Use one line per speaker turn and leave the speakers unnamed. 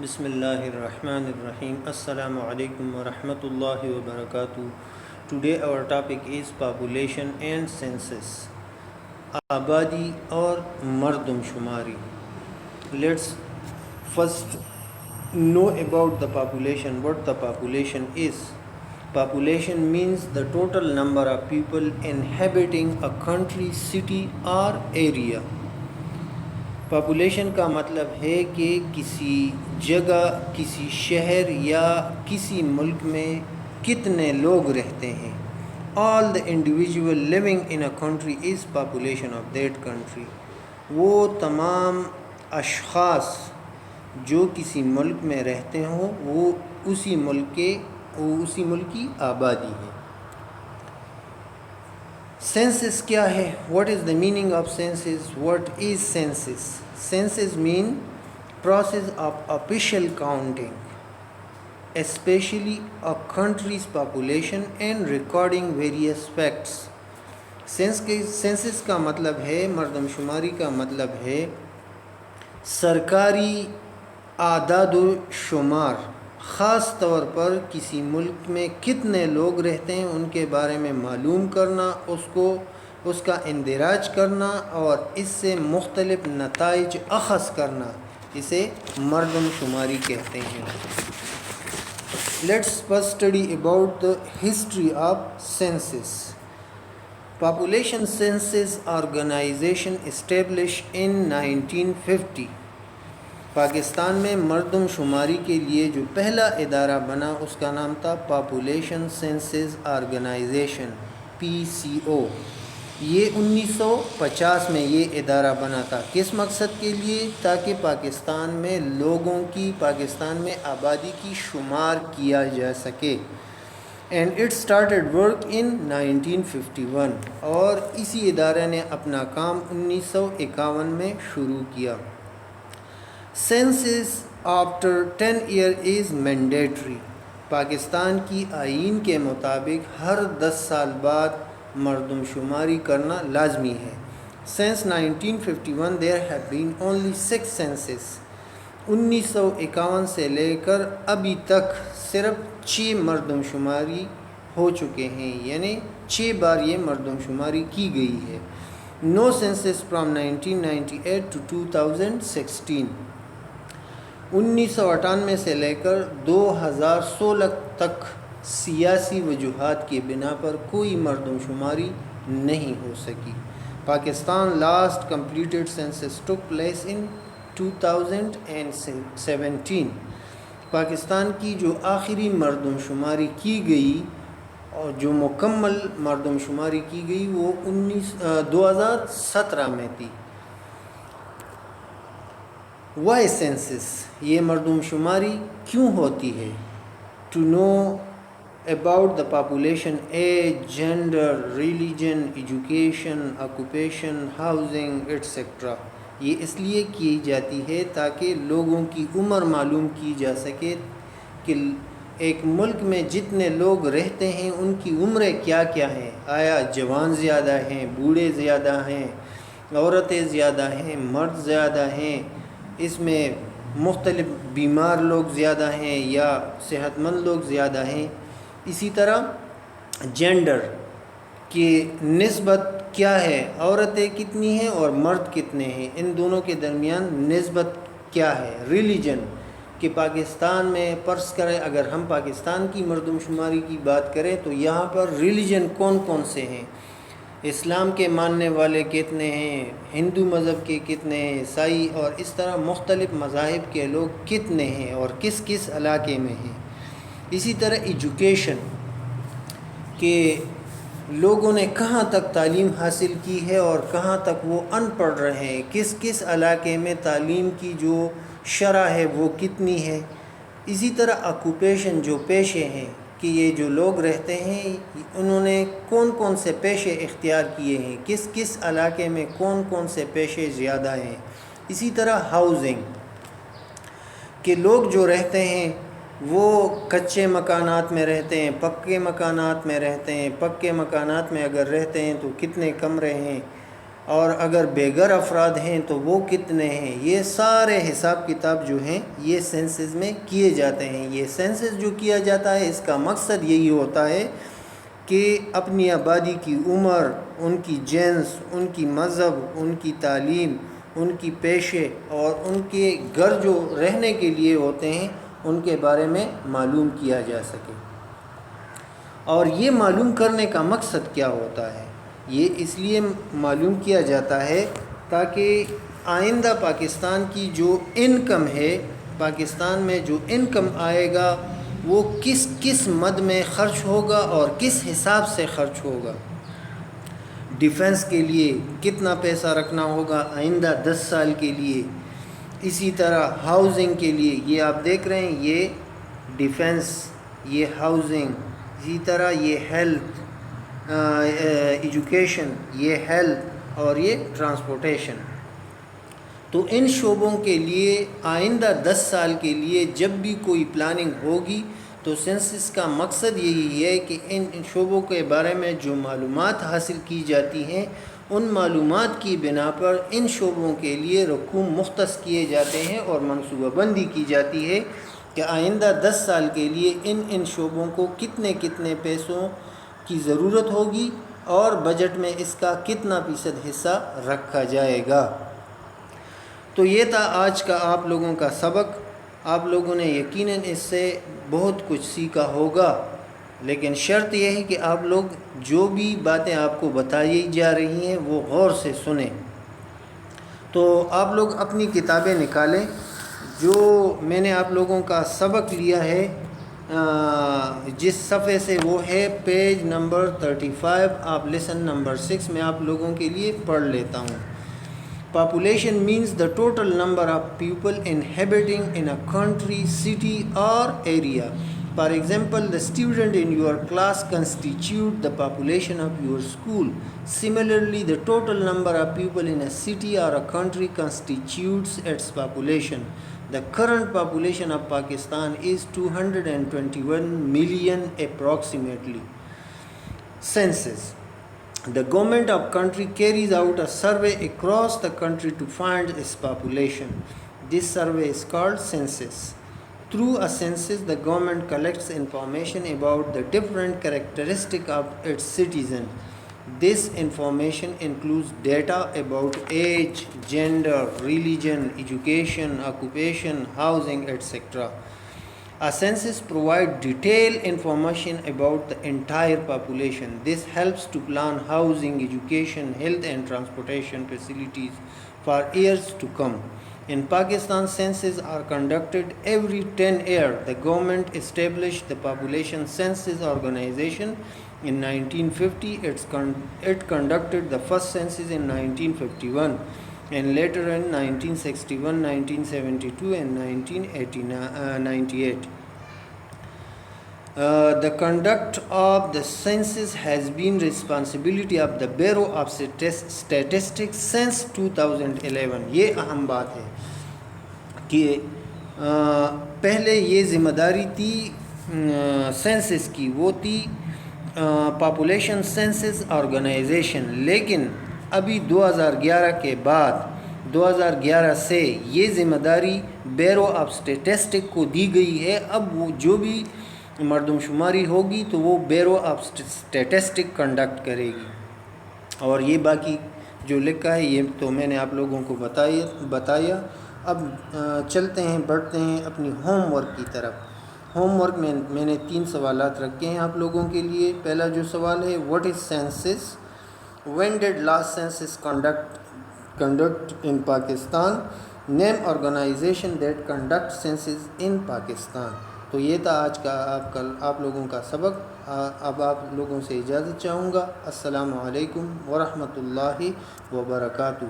بسم اللہ الرحمن الرحیم السلام علیکم ورحمۃ اللہ وبرکاتہ. Today our topic is population and census. آبادی اور مردم شماری. Let's first know about the population. What the population is. Population means the total number of people inhabiting a country, city or area. Population کا مطلب ہے کہ کسی جگہ، کسی شہر یا کسی ملک میں کتنے لوگ رہتے ہیں. All the individual living in a country is population of that country. وہ تمام اشخاص جو کسی ملک میں رہتے ہوں وہ اسی ملک کی آبادی ہے. سینسس کیا ہے؟ What is the meaning of census? What is census? Census mean process of official counting especially a country's population and recording various facts. Census کا مطلب ہے، مردم شماری کا مطلب ہے سرکاری اعداد و شمار، خاص طور پر کسی ملک میں کتنے لوگ رہتے ہیں ان کے بارے میں معلوم کرنا، اس کا اندراج کرنا اور اس سے مختلف نتائج اخذ کرنا، اسے مردم شماری کہتے ہیں. Let's first study about the history of census. Population Census Organization established in 1950. Pakistan میں مردم شماری کے لیے جو پہلا ادارہ بنا اس کا نام تھا پاپولیشن سینسس آرگنائزیشن، PCO. یہ 1950 میں یہ ادارہ بنا تھا. کس مقصد کے لیے؟ تاکہ پاکستان میں آبادی کی شمار کیا جا سکے. And it started work in 1951. اور اسی ادارے نے اپنا کام 1951 میں شروع کیا. Census after 10 year is mandatory. Pakistan کی آئین کے مطابق ہر 10 سال بعد مردم شماری کرنا لازمی ہے. Since 1951 there have been only 6 census. 1951 سے لے کر ابھی تک صرف 6 مردم شماری ہو چکے ہیں، یعنی 6 بار یہ مردم شماری کی گئی ہے. No census from 1998 to 2016. 1998 سے لے کر 2016 تک سیاسی وجوہات کی بنا پر کوئی مردم شماری نہیں ہو سکی. Pakistan last completed census took place in 2017. Pakistan کی جو آخری مردم شماری کی گئی اور جو مکمل مردم شماری کی گئی وہ 2017 میں تھی. Why census? یہ مردم شماری کیوں ہوتی ہے؟ To know about the population, age, gender, religion, education, occupation, housing, etc. یہ اس لیے کی جاتی ہے تاکہ لوگوں کی عمر معلوم کی جا سکے کہ ایک ملک میں جتنے لوگ رہتے ہیں ان کی عمریں کیا کیا ہیں. آیا جوان زیادہ ہیں، بوڑھے زیادہ ہیں، عورتیں زیادہ ہیں، مرد زیادہ ہیں، اس میں مختلف بیمار لوگ زیادہ ہیں یا صحت مند لوگ زیادہ ہیں. اسی طرح جینڈر کی نسبت کیا ہے، عورتیں کتنی ہیں اور مرد کتنے ہیں، ان دونوں کے درمیان نسبت کیا ہے. ریلیجن کہ پاکستان میں فرض کریں اگر ہم پاکستان کی مردم شماری کی بات کریں تو یہاں پر ریلیجن کون کون سے ہیں، اسلام کے ماننے والے کتنے ہیں، ہندو مذہب کے کتنے ہیں، عیسائی، اور اس طرح مختلف مذاہب کے لوگ کتنے ہیں اور کس کس علاقے میں ہیں. اسی طرح ایجوکیشن کہ لوگوں نے کہاں تک تعلیم حاصل کی ہے اور کہاں تک وہ ان پڑھ رہے ہیں، کس کس علاقے میں تعلیم کی جو شرح ہے وہ کتنی ہے. اسی طرح آکوپیشن جو پیشے ہیں کہ یہ جو لوگ رہتے ہیں انہوں نے کون کون سے پیشے اختیار کیے ہیں، کس کس علاقے میں کون کون سے پیشے زیادہ ہیں. اسی طرح ہاؤزنگ کہ لوگ جو رہتے ہیں وہ کچے مکانات میں رہتے ہیں، پکے مکانات میں رہتے ہیں، پکے مکانات میں اگر رہتے ہیں تو کتنے کمرے ہیں، اور اگر بے گھر افراد ہیں تو وہ کتنے ہیں. یہ سارے حساب کتاب جو ہیں یہ سینسز میں کیے جاتے ہیں. یہ سینسز جو کیا جاتا ہے اس کا مقصد یہی ہوتا ہے کہ اپنی آبادی کی عمر، ان کی جنس، ان کی مذہب، ان کی تعلیم، ان کی پیشے اور ان کے گھر جو رہنے کے لیے ہوتے ہیں ان کے بارے میں معلوم کیا جا سکے. اور یہ معلوم کرنے کا مقصد کیا ہوتا ہے؟ یہ اس لیے معلوم کیا جاتا ہے تاکہ آئندہ پاکستان کی جو انکم ہے، پاکستان میں جو انکم آئے گا وہ کس کس مد میں خرچ ہوگا اور کس حساب سے خرچ ہوگا. ڈیفنس کے لیے کتنا پیسہ رکھنا ہوگا آئندہ 10 سال کے لیے. اسی طرح ہاؤزنگ کے لیے، یہ آپ دیکھ رہے ہیں یہ ڈیفنس، یہ ہاؤزنگ، اسی طرح یہ ہیلتھ، ایجوکیشن، یہ ہیلتھ اور یہ ٹرانسپورٹیشن. تو ان شعبوں کے لیے آئندہ 10 سال کے لیے جب بھی کوئی پلاننگ ہوگی تو سینسس کا مقصد یہی ہے کہ ان شعبوں کے بارے میں جو معلومات حاصل کی جاتی ہیں ان معلومات کی بنا پر ان شعبوں کے لیے رقوم مختص کیے جاتے ہیں اور منصوبہ بندی کی جاتی ہے کہ آئندہ 10 سال کے لیے ان شعبوں کو کتنے کتنے پیسوں کی ضرورت ہوگی اور بجٹ میں اس کا کتنا فیصد حصہ رکھا جائے گا. تو یہ تھا آج کا آپ لوگوں کا سبق. آپ لوگوں نے یقیناً اس سے بہت کچھ سیکھا ہوگا، لیکن شرط یہ ہے کہ آپ لوگ جو بھی باتیں آپ کو بتائی جا رہی ہیں وہ غور سے سنیں. تو آپ لوگ اپنی کتابیں نکالیں. جو میں نے آپ لوگوں کا سبق لیا ہے جس صفحے سے وہ ہے پیج نمبر 35. آپ لیسن نمبر 6 میں آپ لوگوں کے لیے پڑھ لیتا ہوں. Population means the total number of people inhabiting in a country, city or area. For example, the student in your class constitute the population of your school. Similarly, the total number of people in a city or a country constitutes its population. The current population of Pakistan is 221 million approximately. Census. The government of country carries out a survey across the country to find its population. This survey is called census. Through a census, the government collects information about the different characteristics of its citizens. This information includes data about age, gender, religion, education, occupation, housing, etc. A census provides detailed information about the entire population. This helps to plan housing, education, health and transportation facilities for years to come. In Pakistan, censuses are conducted every 10 years. The government established the Population Census Organization in 1950. It conducted the first census in 1951 and later in 1961, 1972 and 1998. The conduct of the census has been responsibility of the Bureau of Statistics since 2011. یہ اہم بات ہے کہ پہلے یہ ذمہ داری تھی سینسس کی، وہ تھی پاپولیشن سینسس آرگنائزیشن، لیکن ابھی 2011 کے بعد 2011 سے یہ ذمہ داری بیورو آف اسٹیٹسٹک کو دی گئی ہے. اب وہ جو بھی مردم شماری ہوگی تو وہ بیورو آف اسٹیٹسٹک کنڈکٹ کرے گی. اور یہ باقی جو لکھا ہے یہ تو میں نے آپ لوگوں کو بتایا. اب چلتے ہیں، بڑھتے ہیں اپنی ہوم ورک کی طرف. ہوم ورک میں نے 3 سوالات رکھے ہیں آپ لوگوں کے لیے. پہلا جو سوال ہے what is census, when did last census conduct in Pakistan, name organization that conduct census in Pakistan. تو یہ تھا آج کا آپ لوگوں کا سبق. اب آپ لوگوں سے اجازت چاہوں گا. السلام علیکم ورحمۃ اللہ وبرکاتہ.